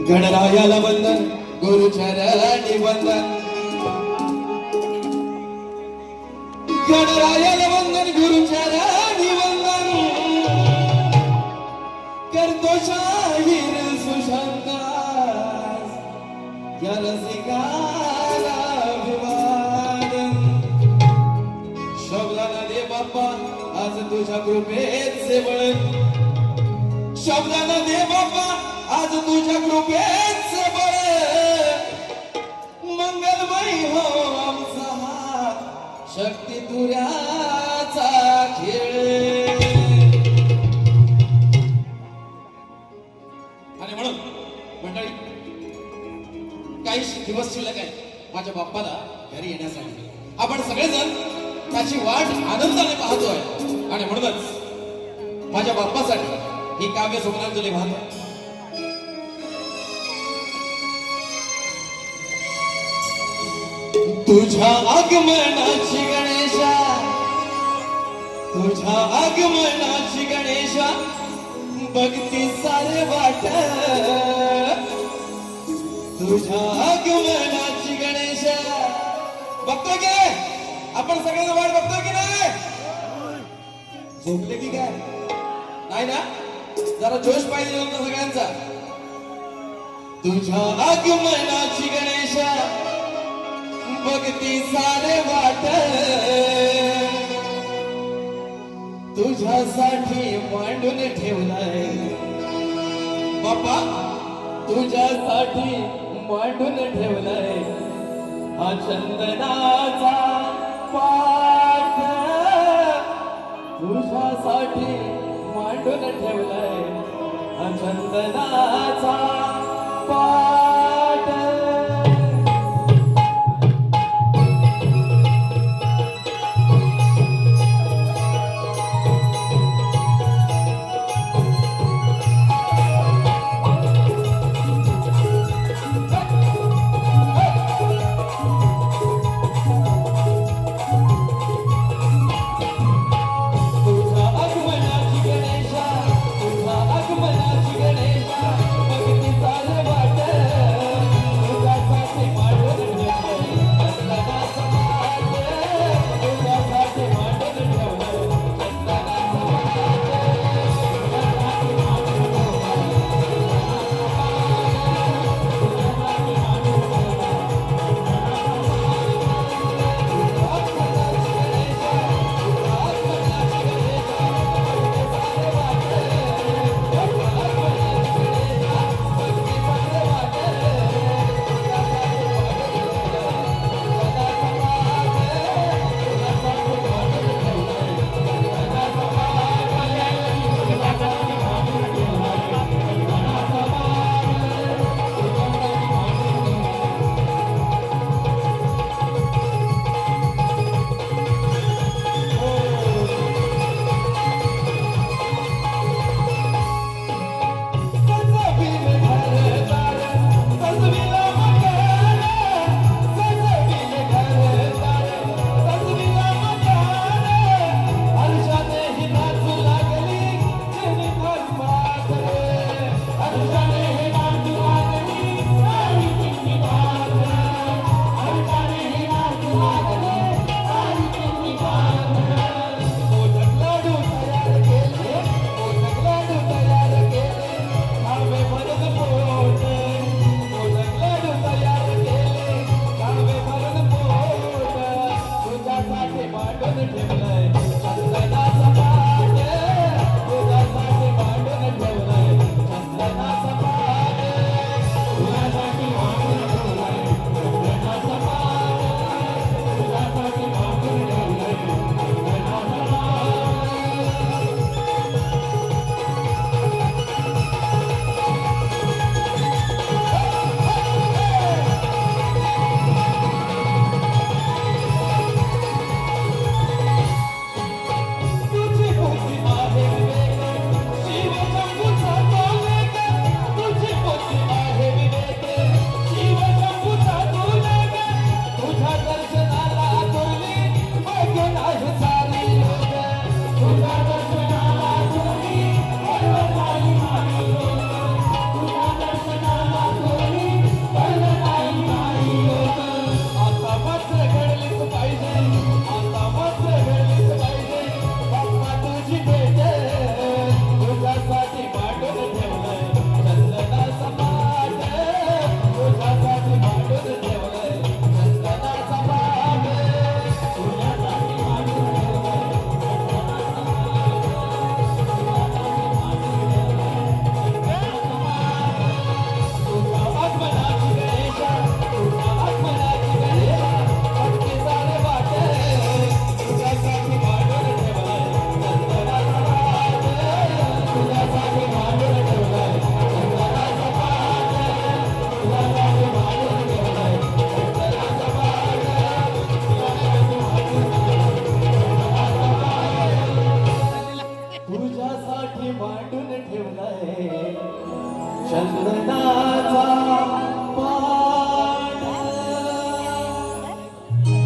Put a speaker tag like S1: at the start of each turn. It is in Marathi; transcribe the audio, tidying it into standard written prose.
S1: गणरायाला वंदन गुरुचरणी वंदन गणरायाला वंदन गुरुचरणी वंदन करतो शाहीर सुशांतास या रसिकाला अभिवादन शब्दाला दे बाप्पा आज तुझ्या कृपेचे बळ शब्दाला दे बाप्पा आज तुझ्या कृपेचे बळ मंगलमय हो आमचा हा शक्ती तुऱ्याचा खेळ. आणि म्हणून मंडळी काही दिवस शिल्लक आहे माझ्या बाप्पाला घरी येण्यासाठी. आपण सगळेजण त्याची वाट आनंदाने पाहतोय आणि म्हणूनच माझ्या बाप्पासाठी ही काव्य स्वप्नांजली वाहतो. तुझ्या आगमनाची गणेशा तुझ्या आगमनाची गणेशा बघती सारे वाट तुझ्या आगमनाची गणेशा बघतोय की आपण सगळ्यांना वाट बघतोय की नाही. झोपले की काय नाही ना जरा जोश पाहिजे होता सगळ्यांचा. तुझ्या आगमनाची गणेशा बघती सारे वाट तुझ्यासाठी मांडून ठेवलाय बाप्पा तुझ्यासाठी मांडून ठेवलाय हा चंदनाचा पाठ तुझ्यासाठी मांडून ठेवलाय हा चंदनाचा पाठ.
S2: तुझ्या आगमनाची गणेशा बघती चंदनाचा